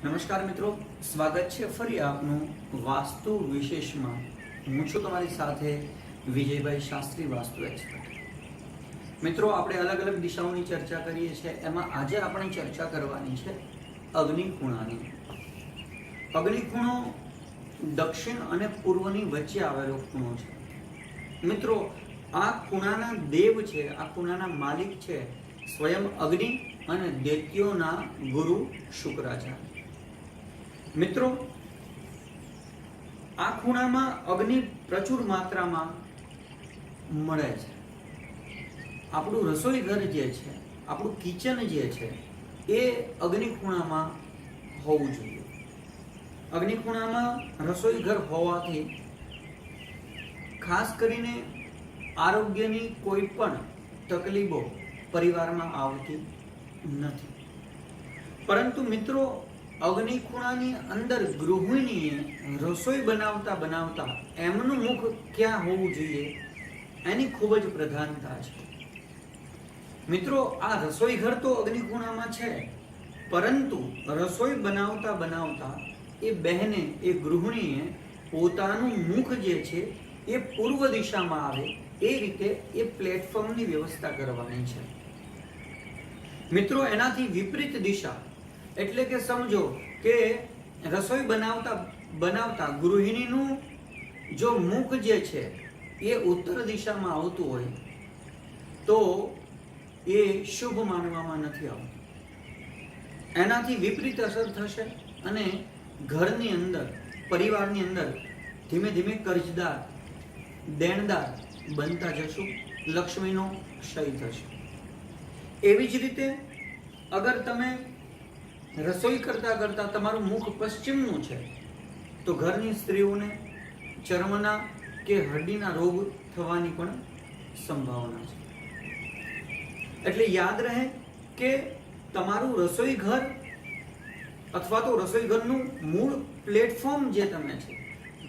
નમસ્કાર મિત્રો, સ્વાગત છે ફરી આપનું વાસ્તુ વિશેષમાં। હું છું તમારી સાથે વિજયભાઈ શાસ્ત્રી, વાસ્તુ એક્સપર્ટ। મિત્રો, આપણે અલગ અલગ દિશાઓની ચર્ચા કરીએ છીએ, એમાં આજે આપણે ચર્ચા કરવાની છે અગ્નિખૂણાની। અગ્નિખૂણો દક્ષિણ અને પૂર્વની વચ્ચે આવેલો ખૂણો છે। મિત્રો, આ ખૂણાના દેવ છે, આ ખૂણાના માલિક છે સ્વયં અગ્નિ અને દૈત્યોના ગુરુ શુક્રાચાર્ય। મિત્રો, આ ખૂણામાં અગ્નિ પ્રચુર માત્રામાં મળે છે। આપણું રસોઈ ઘર જે છે, આપણું કિચન જે છે, એ અગ્નિ ખૂણામાં હોવું જોઈએ। અગ્નિ ખૂણામાં રસોઈ ઘર હોવાથી ખાસ કરીને આરોગ્યની કોઈ પણ તકલીફો પરિવારમાં આવતી નથી। પરંતુ મિત્રો, અગ્નિ ખૂણાની અંદર ગૃહિણીએ રસોઈ બનાવતા બનાવતા એમનું મુખ ક્યાં હોવું જોઈએ એની ખૂબ જ પ્રધાનતા છે। મિત્રો, આ રસોઈ ઘર તો અગ્નિ ખૂણામાં છે, પરંતુ રસોઈ બનાવતા બનાવતા એ બહેને, એ ગૃહિણીએ પોતાનું મુખ જે છે એ પૂર્વ દિશામાં આવે એ રીતે એ પ્લેટફોર્મની વ્યવસ્થા કરવાની છે। મિત્રો, એનાથી વિપરીત દિશા એટલે કે સમજો કે રસોઈ બનાવતા બનાવતા ગૃહિણીનું જો મુખ જે છે એ ઉત્તર દિશામાં આવતું હોય તો એ શુભ માનવામાં નથી આવતું। એનાથી વિપરીત અસર થશે અને ઘરની અંદર, પરિવારની અંદર ધીમે ધીમે કર્જદાર, દેણદાર બનતા જશું, લક્ષ્મીનો ક્ષય થશે। એવી જ રીતે અગર તમે રસોઈ કરતા કરતા તમારું મુખ પશ્ચિમનું છે તો ઘરની સ્ત્રીઓને ચર્મના કે હડ્ડીના રોગ થવાની પણ સંભાવના છે। એટલે યાદ રહે કે તમારું રસોઈ ઘર અથવા તો રસોઈ ઘરનું મૂળ પ્લેટફોર્મ જે તમે છે,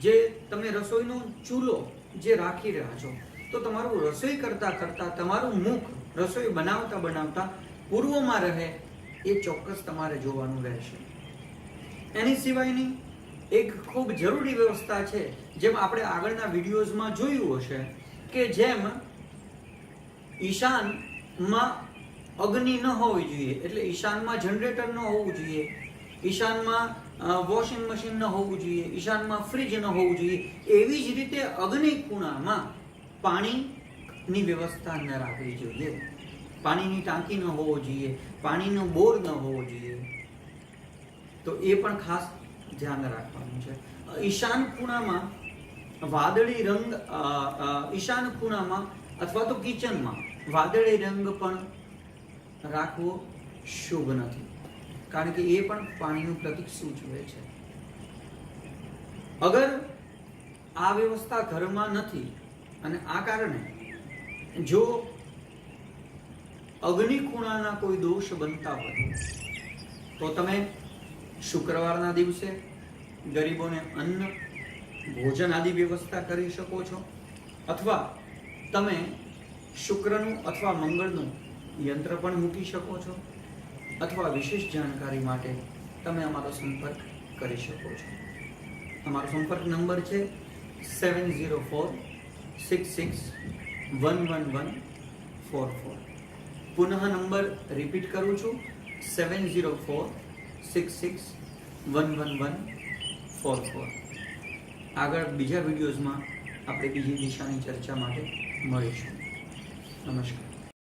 જે તમે રસોઈનો ચૂલો જે રાખી રહ્યા છો, તો તમારું રસોઈ કરતા કરતા તમારું મુખ રસોઈ બનાવતા બનાવતા પૂર્વમાં રહે એ ચોક્કસ તમારે જોવાનું રહેશે। એની સિવાયની એક ખૂબ જરૂરી વ્યવસ્થા છે, જેમ આપણે આગળના વિડીયોઝમાં જોયું હશે કે જેમ ઈશાનમાં અગ્નિ ન હોવી જોઈએ, એટલે ઈશાનમાં જનરેટર ન હોવું જોઈએ, ઈશાનમાં વોશિંગ મશીન ન હોવું જોઈએ, ઈશાનમાં ફ્રીજ ન હોવું જોઈએ, એવી જ રીતે અગ્નિ ખૂણામાં પાણીની વ્યવસ્થા ન રાખવી જોઈએ। પાણીની ટાંકી ન હોવો જોઈએ, પાણીનો બોર ન હોવો જોઈએ, તો એ પણ ખાસ ધ્યાન રાખવાનું છે। ઈશાન ખૂણામાં વાદળી રંગ, ઈશાન ખૂણામાં અથવા તો કિચનમાં વાદળી રંગ પણ રાખવો શુભ નથી, કારણ કે એ પણ પાણીનું પ્રતીક સૂચવે છે। અગર આ વ્યવસ્થા ઘરમાં નથી અને આ કારણે જો અગ્નિ ખૂણાના કોઈ દોષ બનતા હોય તો તમે શુક્રવારના દિવસે ગરીબોને અન્ન, ભોજન આદિ વ્યવસ્થા કરી શકો છો, અથવા તમે શુક્રનું અથવા મંગળનું યંત્ર પણ મૂકી શકો છો, અથવા વિશેષ જાણકારી માટે તમે અમારો સંપર્ક કરી શકો છો। અમારો સંપર્ક નંબર છે 7046611144। પુનઃ નંબર રિપીટ કરું છું, 7046611144। આગળ બીજા વિડીયોઝમાં આપણે બીજી દિશાની ચર્ચા માટે મળીશું। નમસ્કાર।